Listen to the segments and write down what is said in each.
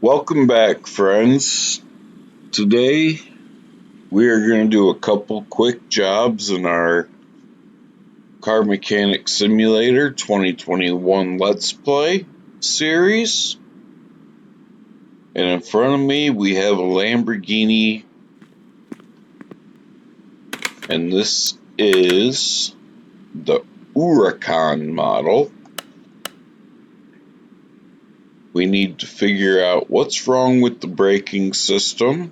Welcome back, friends. Today we are going to do a couple quick jobs in our Car Mechanic Simulator 2021 Let's Play series. And in front of me we have a Lamborghini, and this is the Huracan model. We need to figure out what's wrong with the braking system,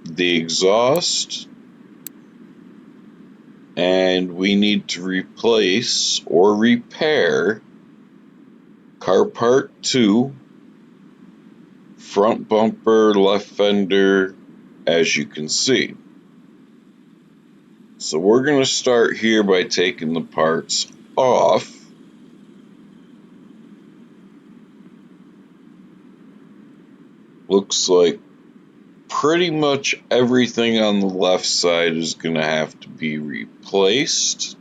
the exhaust, and we need to replace or repair car part 2, front bumper, left fender, as you can see. So we're going to start here by taking the parts off. Looks like pretty much everything on the left side is going to have to be replaced.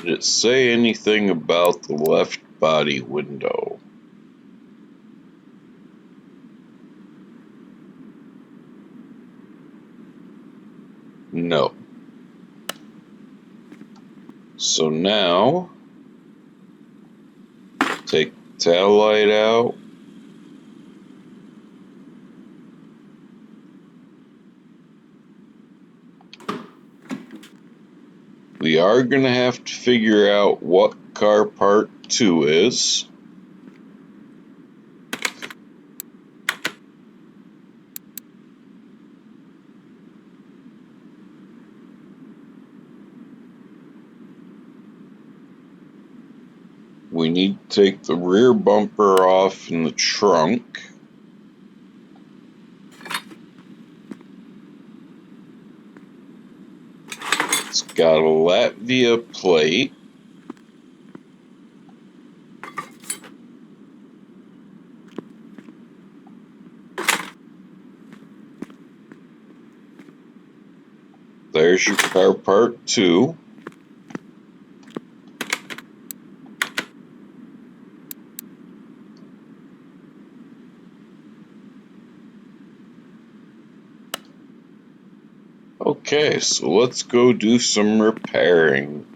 Did it say anything about the left body window? No. So now, take the tail light out. We are going to have to figure out what car part 2 is. We need to take the rear bumper off in the trunk. It's got a Latvia plate. There's your car part 2. Okay, so let's go do some repairing.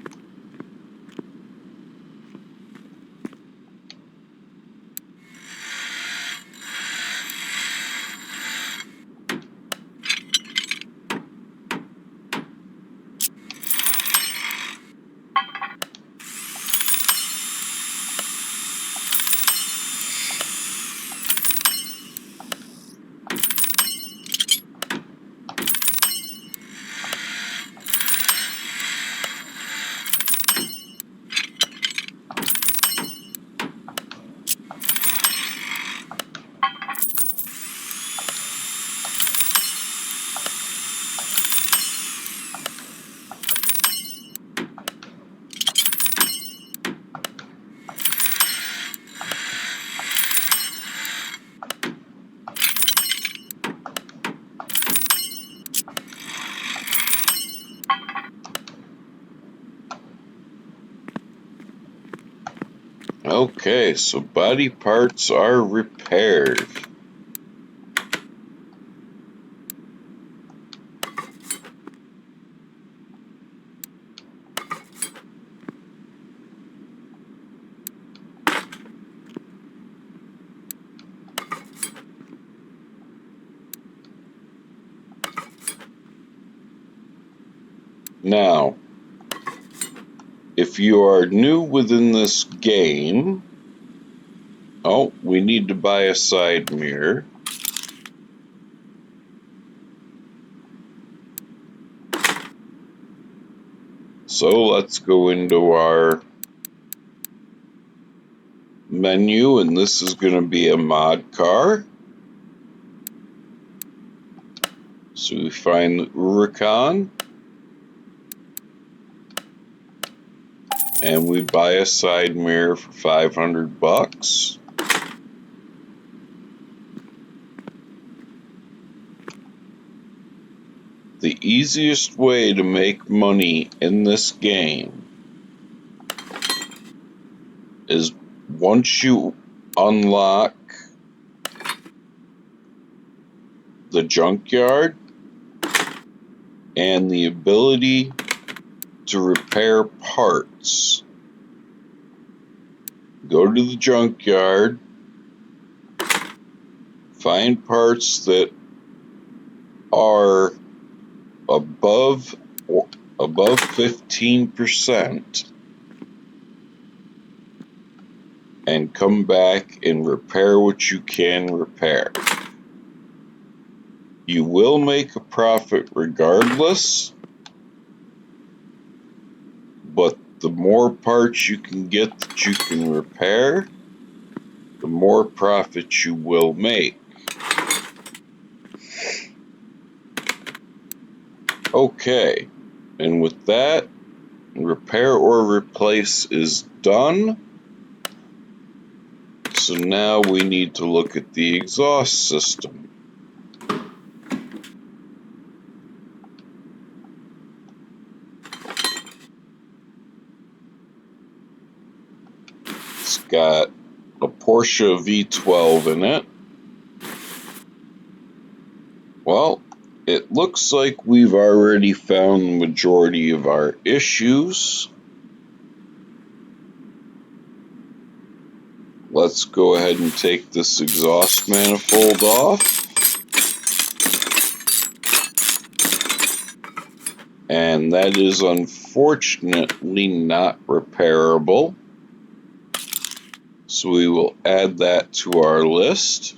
Okay, so body parts are repaired. Now, if you are new within this game, we need to buy a side mirror. So let's go into our menu, and this is going to be a mod car. So we find the Huracan, and we buy a side mirror for $500. The easiest way to make money in this game is once you unlock the junkyard and the ability to repair parts. Go to the junkyard, find parts that are above 15%, and come back and repair what you can repair. You will make a profit regardless, but the more parts you can get that you can repair, the more profit you will make. Okay, and with that, repair or replace is done. So now we need to look at the exhaust system. It's got a Porsche V12 in it. Well, it looks like we've already found the majority of our issues. Let's go ahead and take this exhaust manifold off. And that is unfortunately not repairable. So we will add that to our list.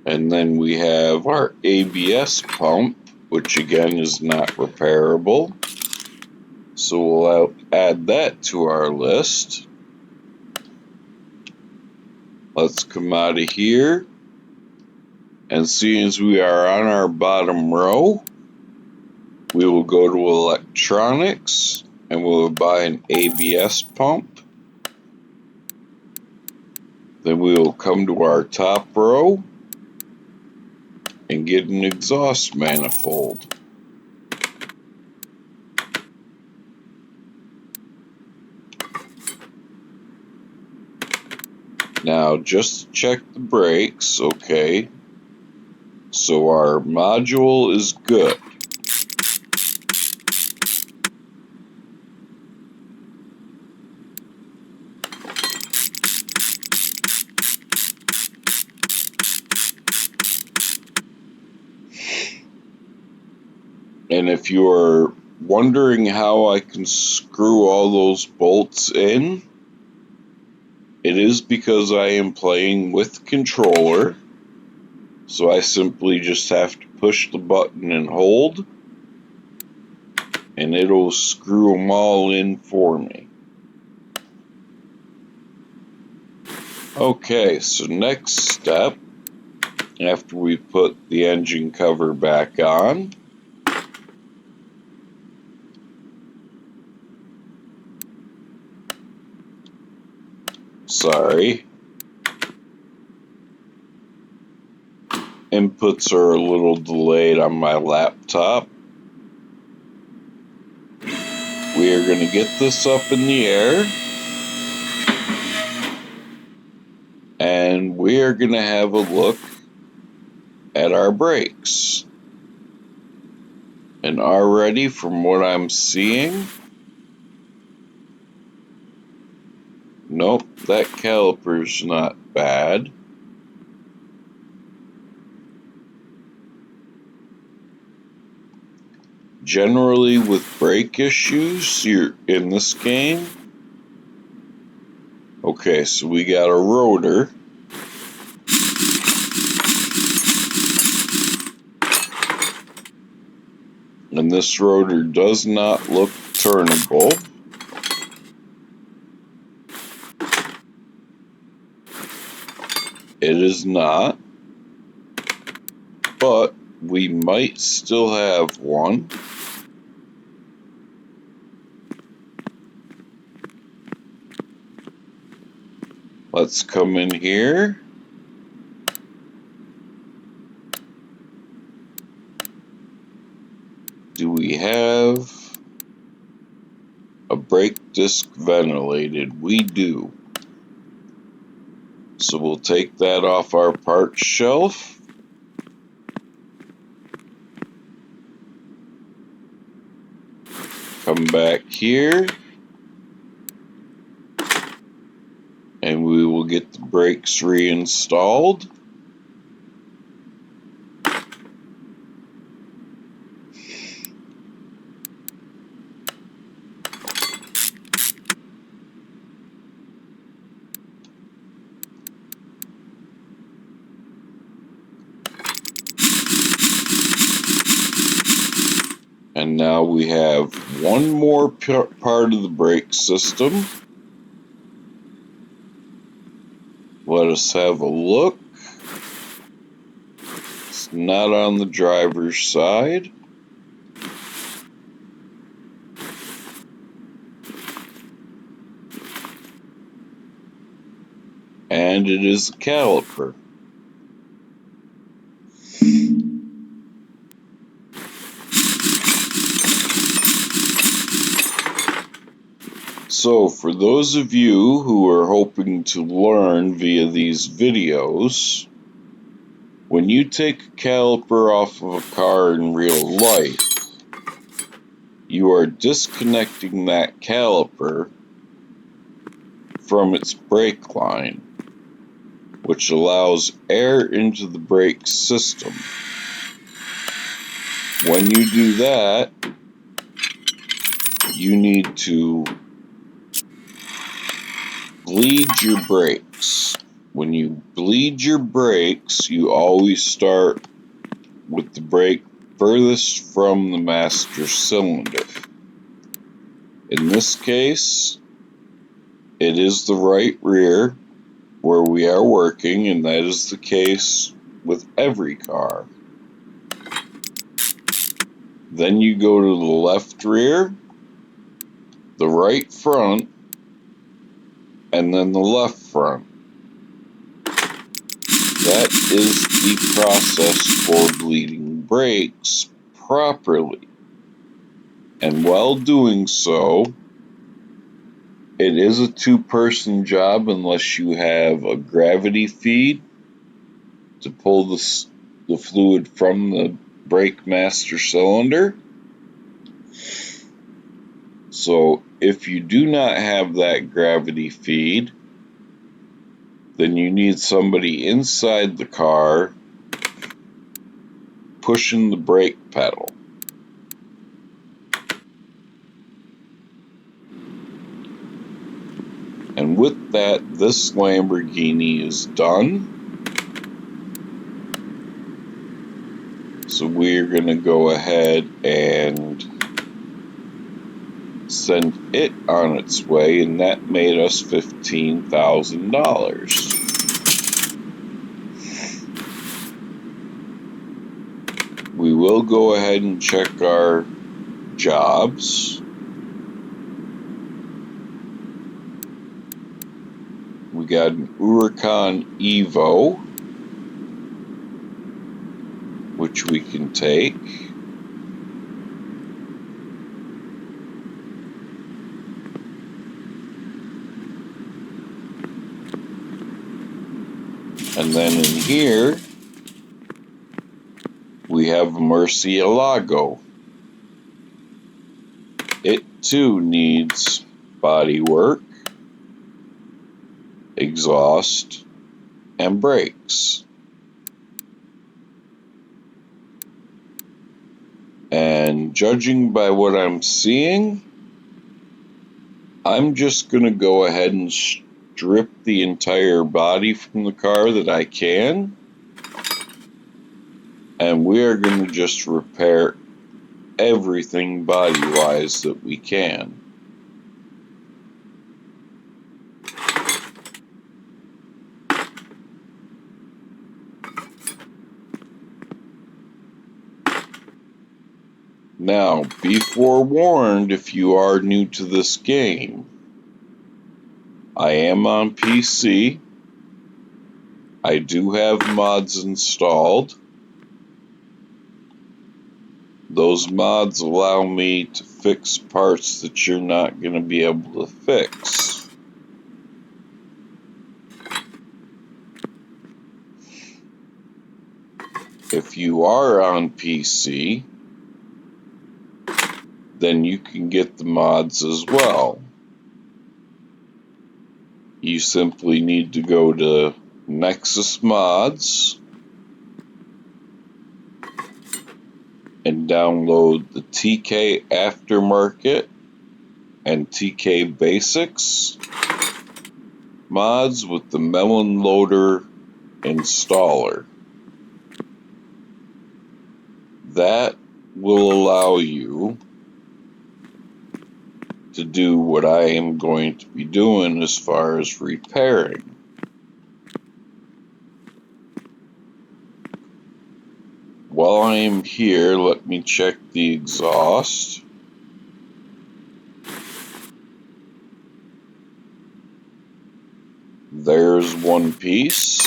And then we have our ABS pump, which again is not repairable. So we'll add that to our list. Let's come out of here. And seeing as we are on our bottom row, we will go to electronics and we'll buy an ABS pump. Then we will come to our top row and get an exhaust manifold. Now just check the brakes, okay. So our module is good. And if you're wondering how I can screw all those bolts in, it is because I am playing with controller. So I simply just have to push the button and hold, and it'll screw them all in for me. Okay, so next step, after we put the engine cover back on, inputs are a little delayed on my laptop. We are going to get this up in the air, and we are going to have a look at our brakes. And already from what I'm seeing, nope, that caliper's not bad. Generally with brake issues you're in this game. Okay, so we got a rotor. And this rotor does not look turnable. It is not, but we might still have one. Let's come in here. Do we have a brake disc ventilated? We do. So we'll take that off our parts shelf. Come back here. And we will get the brakes reinstalled. And now we have one more part of the brake system. Let us have a look. It's not on the driver's side. And it is a caliper. So for those of you who are hoping to learn via these videos, when you take a caliper off of a car in real life, you are disconnecting that caliper from its brake line, which allows air into the brake system. When you do that, you need to bleed your brakes. When you bleed your brakes, you always start with the brake furthest from the master cylinder. In this case, it is the right rear where we are working, and that is the case with every car. Then you go to the left rear, the right front, and then the left front. That is the process for bleeding brakes properly. And while doing so, it is a two-person job unless you have a gravity feed to pull the fluid from the brake master cylinder. So if you do not have that gravity feed, then you need somebody inside the car pushing the brake pedal. And with that, this Lamborghini is done. So we're going to go ahead and send it on its way, and that made us $15,000. We will go ahead and check our jobs. We got an Huracan Evo, which we can take. And then in here, we have a Murcielago. It too needs body work, exhaust, and brakes. And judging by what I'm seeing, I'm just going to go ahead and strip the entire body from the car that I can. And we are going to just repair everything body-wise that we can. Now, be forewarned if you are new to this game. I am on PC. I do have mods installed. Those mods allow me to fix parts that you're not going to be able to fix. If you are on PC, then you can get the mods as well. You simply need to go to Nexus Mods and download the TK Aftermarket and TK Basics mods with the Melon Loader installer. That will allow you to do what I am going to be doing as far as repairing. While I am here, let me check the exhaust. There's one piece.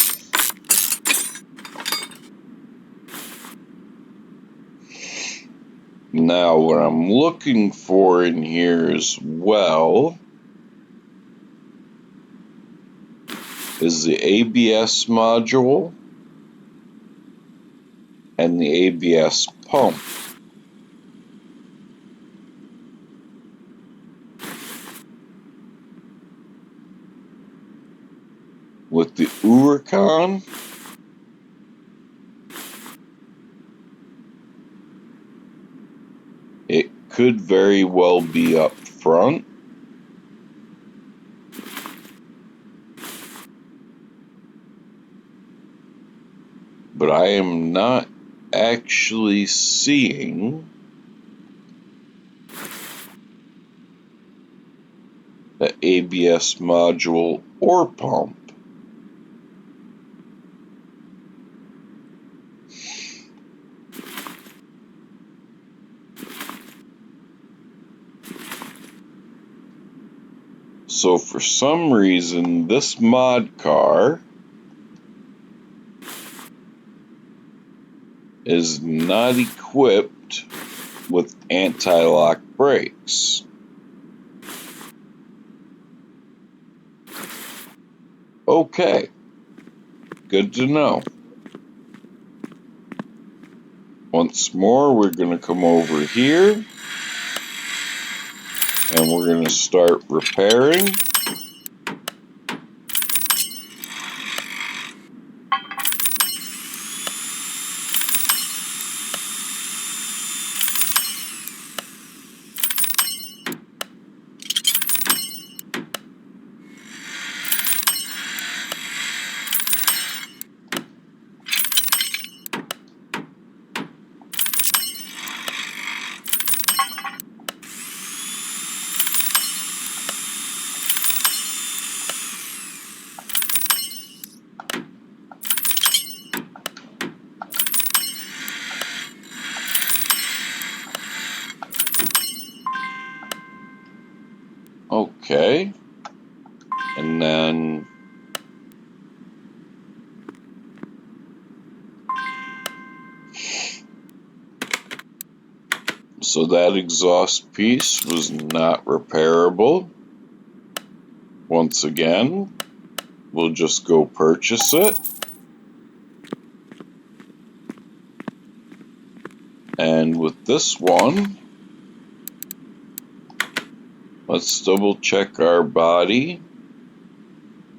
Now, what I'm looking for in here as well is the ABS module and the ABS pump. With the Huracan, it could very well be up front. But I am not actually seeing the ABS module or pump. So for some reason, this mod car is not equipped with anti-lock brakes. Okay, good to know. Once more, we're going to come over here and we're going to start repairing. Okay, and then so that exhaust piece was not repairable. Once again, we'll just go purchase it. And with this one, let's double check our body.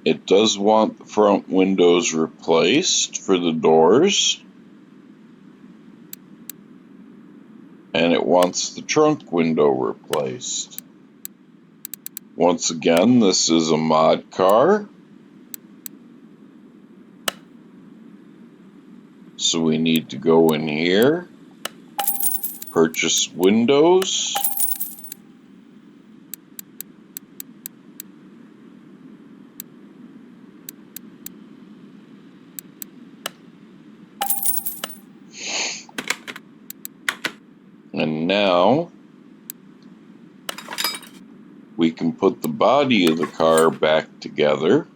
It does want the front windows replaced for the doors. And it wants the trunk window replaced. Once again, this is a mod car. So we need to go in here, purchase windows. And now we can put the body of the car back together.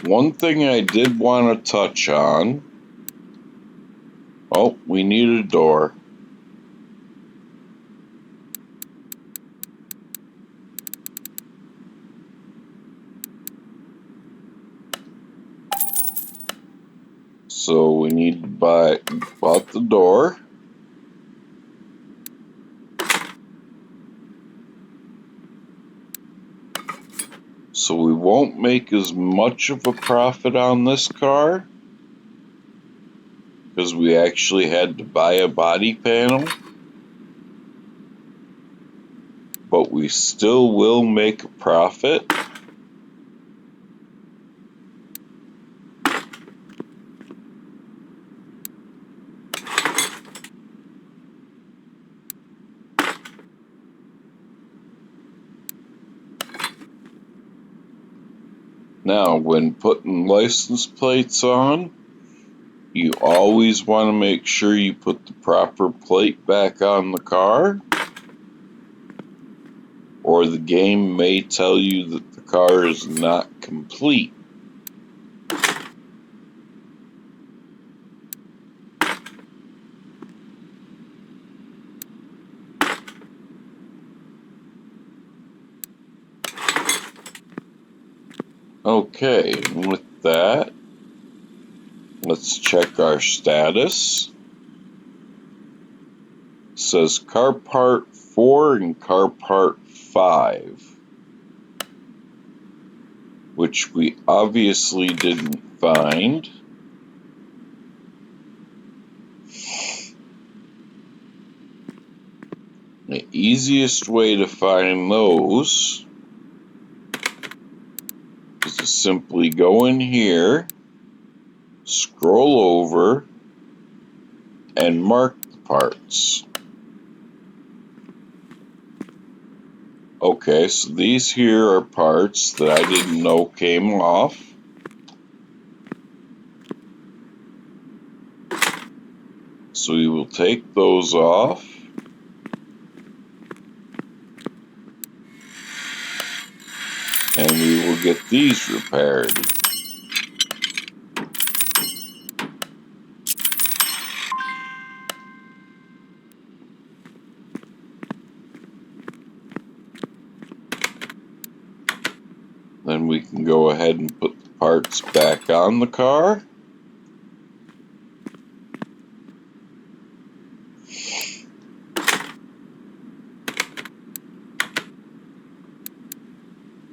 One thing I did want to touch on, oh, we need a door. So we need to bought the door. So we won't make as much of a profit on this car because we actually had to buy a body panel, but we still will make a profit. Now, when putting license plates on, you always want to make sure you put the proper plate back on the car, or the game may tell you that the car is not complete. Okay, and with that, let's check our status. It says car part 4 and car part 5, which we obviously didn't find. The easiest way to find those is to simply go in here, scroll over, and mark the parts. Okay, so these here are parts that I didn't know came off. So we will take those off. And we will get these repaired. Then we can go ahead and put the parts back on the car.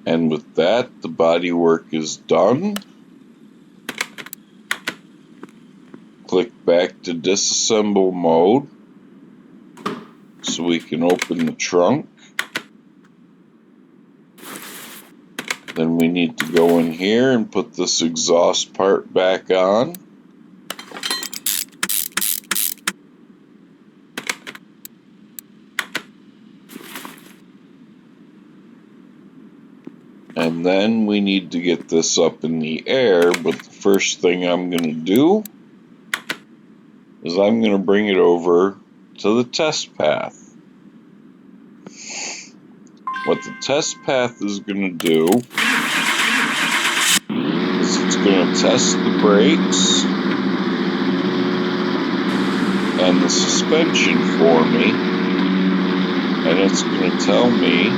And with that, the body work is done. Click back to disassemble mode so we can open the trunk. Then we need to go in here and put this exhaust part back on. And then we need to get this up in the air, but the first thing I'm going to do is I'm going to bring it over to the test path. What the test path is going to do is it's going to test the brakes and the suspension for me, and it's going to tell me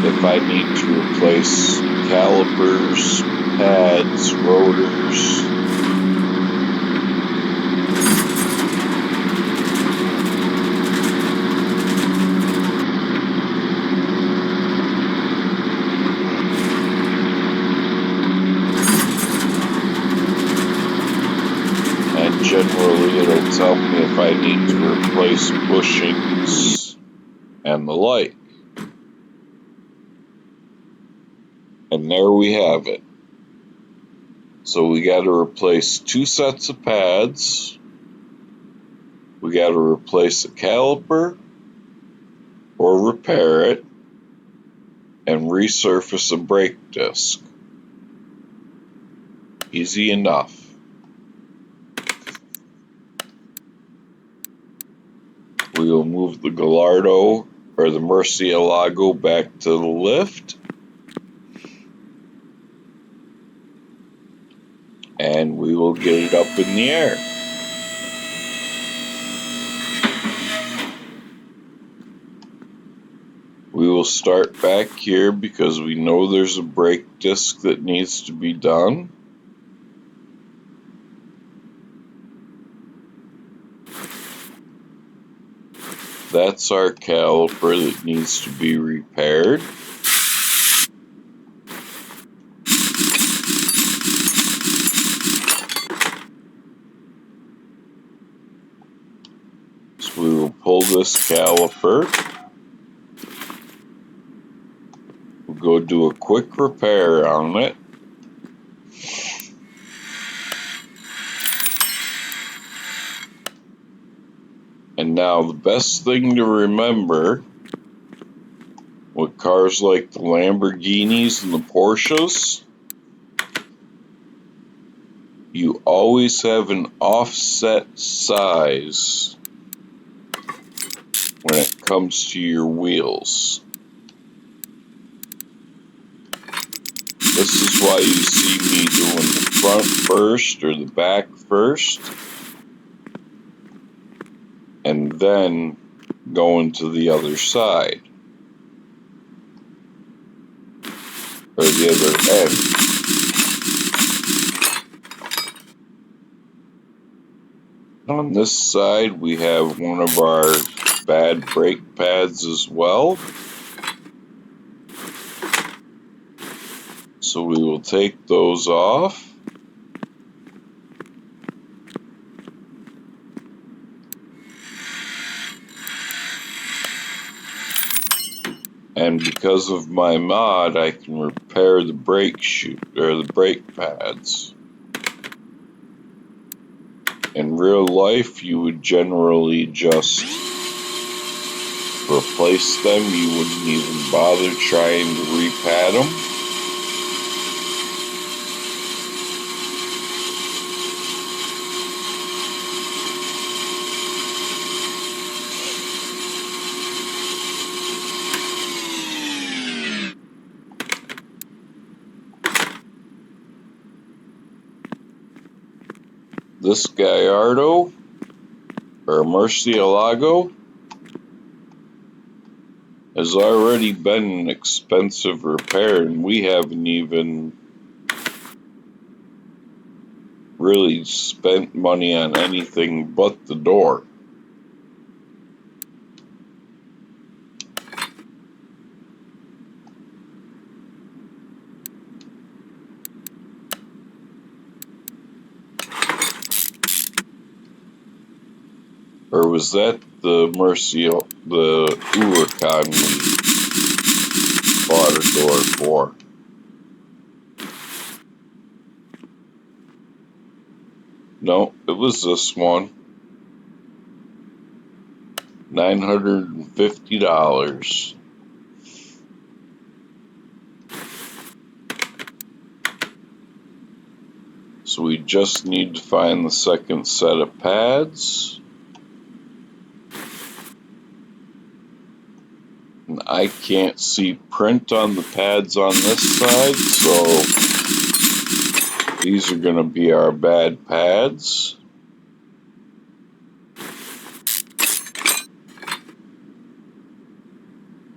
if I need to replace calipers, pads, rotors. And generally it'll tell me if I need to replace bushings and the like. And there we have it. So we got to replace 2 sets of pads. We got to replace the caliper or repair it and resurface a brake disc. Easy enough. We will move the Gallardo or the Murcielago back to the lift. And we will get it up in the air. We will start back here because we know there's a brake disc that needs to be done. That's our caliper that needs to be repaired. So we will pull this caliper. We'll go do a quick repair on it. And now the best thing to remember with cars like the Lamborghinis and the Porsches, you always have an offset size when it comes to your wheels. This is why you see me doing the front first or the back first, and then going to the other side, or the other end. On this side, we have one of our bad brake pads as well. So we will take those off. And because of my mod, I can repair the brake shoe or the brake pads. In real life, you would generally just replace them. You wouldn't even bother trying to repad them. This Gallardo or Murcielago has already been an expensive repair, and we haven't even really spent money on anything but the door. Or was that the the Huracan we bought a door for? No, it was this one. $950. So we just need to find the second set of pads. And I can't see print on the pads on this side, so these are going to be our bad pads.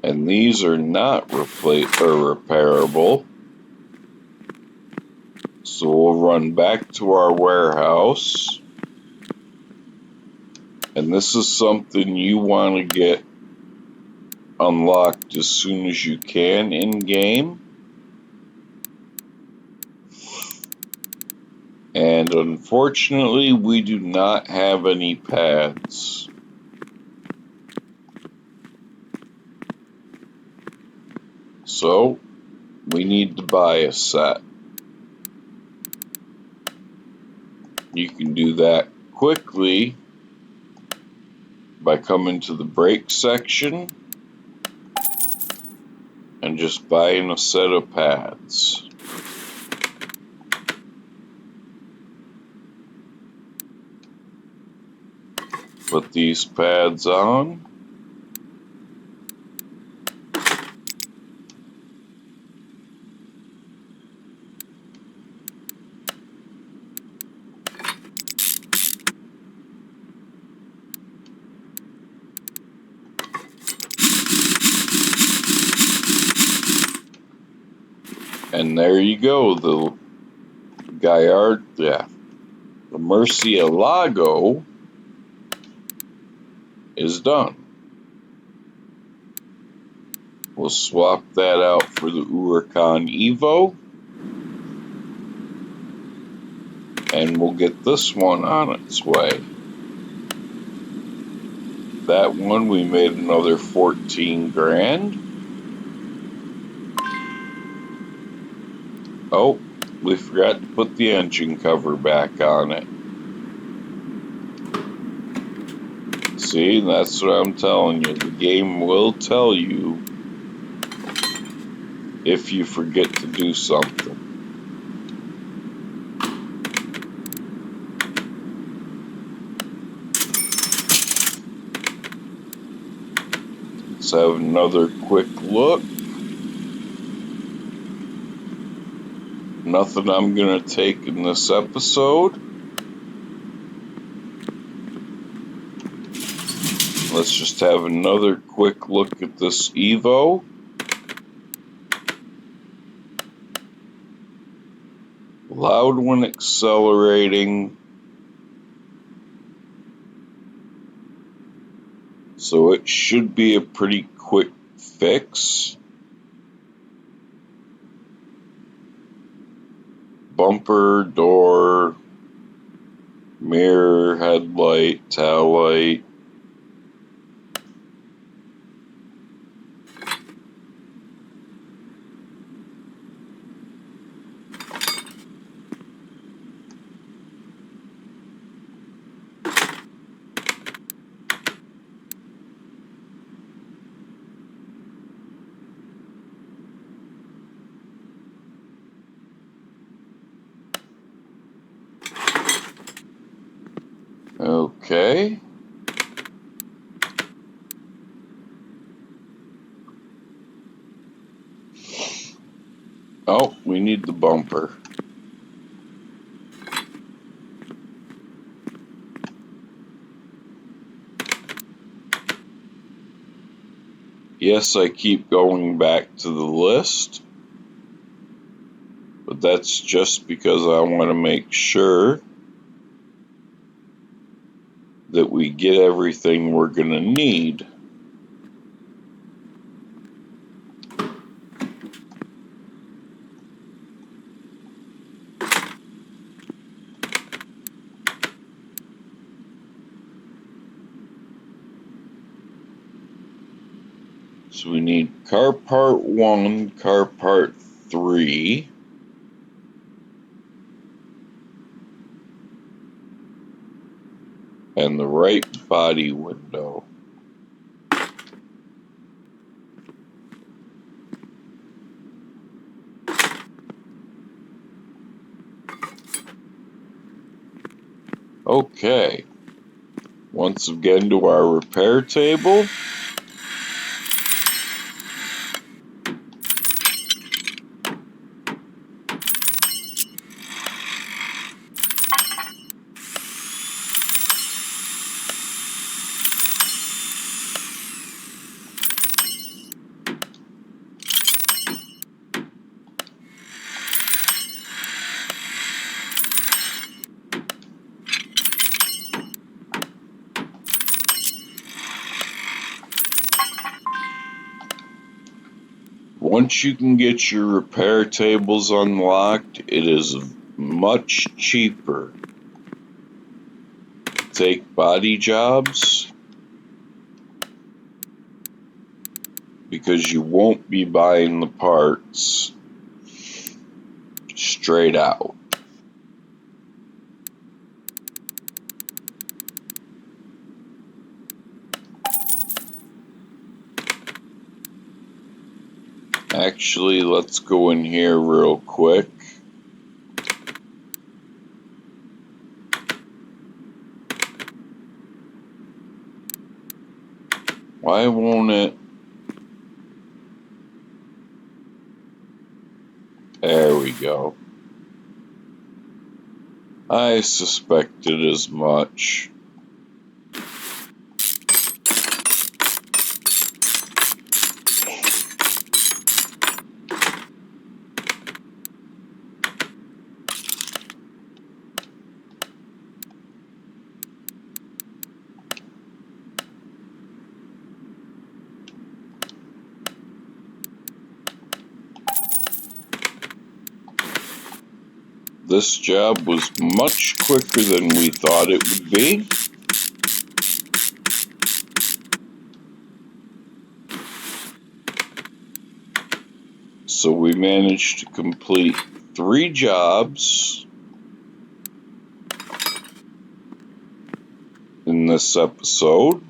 And these are not repairable. So we'll run back to our warehouse. And this is something you want to get unlocked as soon as you can in game. And unfortunately, we do not have any pads. So we need to buy a set. You can do that quickly by coming to the brake section and just buying a set of pads. Put these pads on. And there you go, the Murcielago is done. We'll swap that out for the Huracan Evo, and we'll get this one on its way. That one we made another 14 grand. Oh, we forgot to put the engine cover back on it. See, that's what I'm telling you. The game will tell you if you forget to do something. Let's have another quick look. Nothing I'm going to take in this episode. Let's just have another quick look at this Evo. Loud when accelerating, so it should be a pretty quick fix. Bumper, door, mirror, headlight, tail light. Okay. Oh, we need the bumper. Yes, I keep going back to the list, but that's just because I want to make sure that we get everything we're going to need. So we need car part 1, car part 3, and the right body window. Okay, once again to our repair table. Once you can get your repair tables unlocked, it is much cheaper to take body jobs because you won't be buying the parts straight out. Actually, let's go in here real quick. Why won't it? There we go. I suspected as much. This job was much quicker than we thought it would be. So we managed to complete 3 jobs in this episode.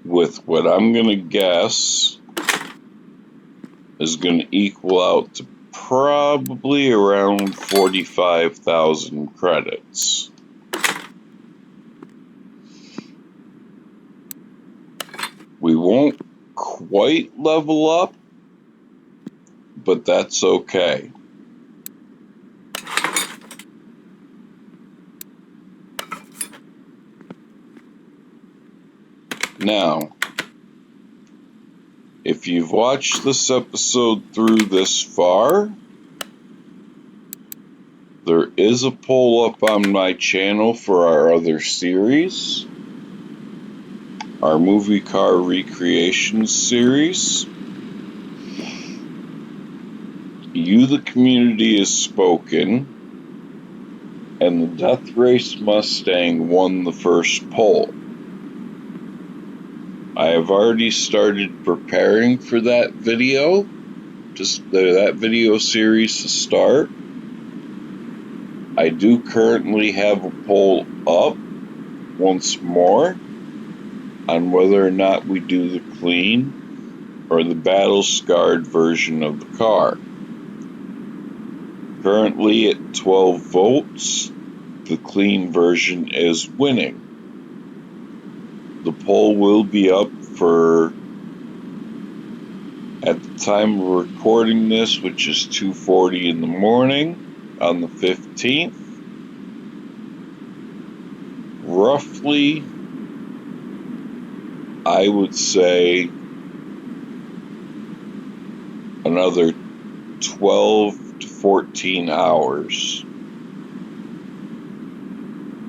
With what I'm going to guess is going to equal out to probably around 45,000 credits. We won't quite level up, but that's okay. Now, if you've watched this episode through this far, there is a poll up on my channel for our other series, our movie car recreations series. You, the community, has spoken, and the Death Race Mustang won the first poll. I have already started preparing for that video, that video series to start. I do currently have a poll up once more on whether or not we do the clean or the battle-scarred version of the car. Currently at 12 votes, the clean version is winning. The poll will be up for, at the time of recording this, which is 2:40 in the morning on the 15th, roughly, I would say another 12 to 14 hours.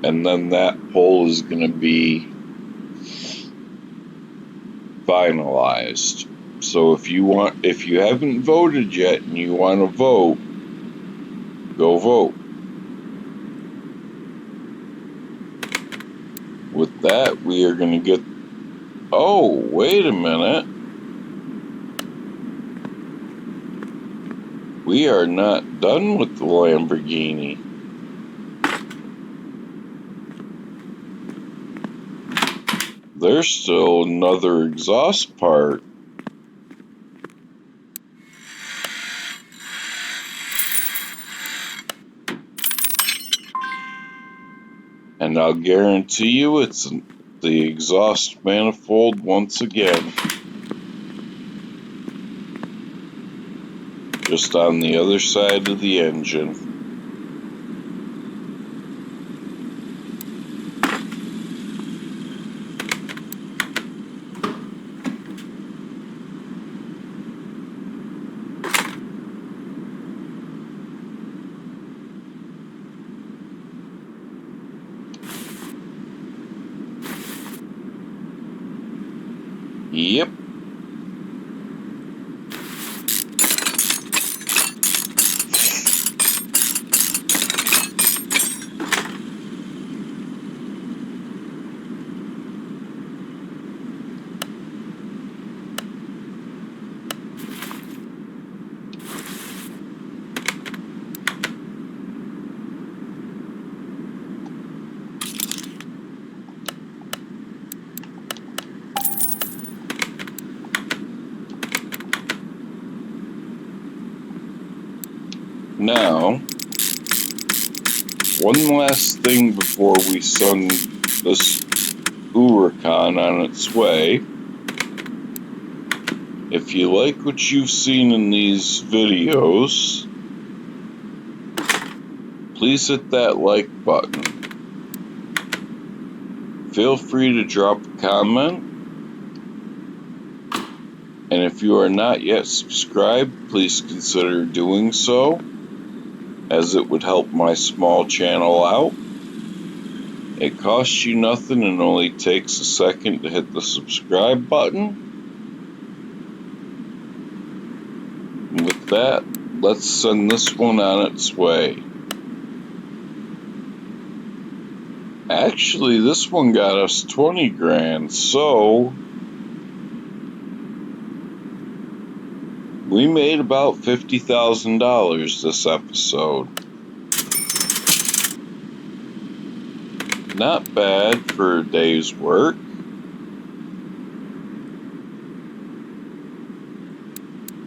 And then that poll is going to be finalized. So if you haven't voted yet and you want to vote, go vote. With that, we are going to get... Oh, wait a minute. We are not done with the Lamborghini. There's still another exhaust part. And I'll guarantee you it's the exhaust manifold once again. Just on the other side of the engine. Yep. Now, one last thing before we send this Huracan on its way. If you like what you've seen in these videos, please hit that like button. Feel free to drop a comment, and if you are not yet subscribed, please consider doing so, as it would help my small channel out. It costs you nothing and only takes a second to hit the subscribe button. And with that, let's send this one on its way. Actually, this one got us 20 grand, so we made about $50,000 this episode. Not bad for a day's work.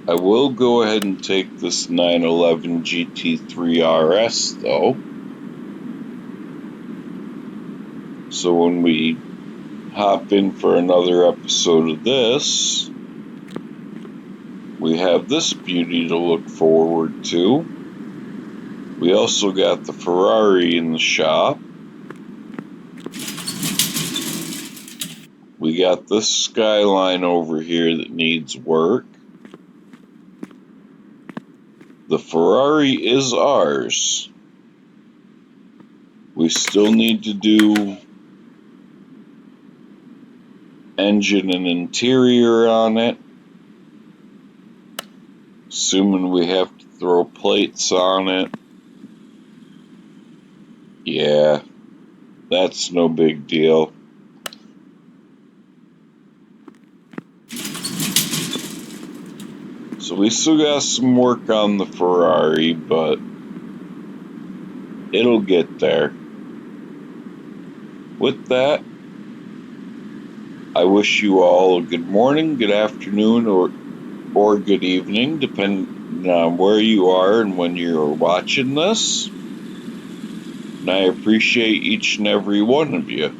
I will go ahead and take this 911 GT3 RS though. So when we hop in for another episode of this, we have this beauty to look forward to. We also got the Ferrari in the shop. We got this Skyline over here that needs work. The Ferrari is ours. We still need to do engine and interior on it. Assuming we have to throw plates on it. Yeah, that's no big deal. So we still got some work on the Ferrari, but it'll get there. With that, I wish you all a good morning, good afternoon, or good evening, depending on where you are and when you're watching this. And I appreciate each and every one of you.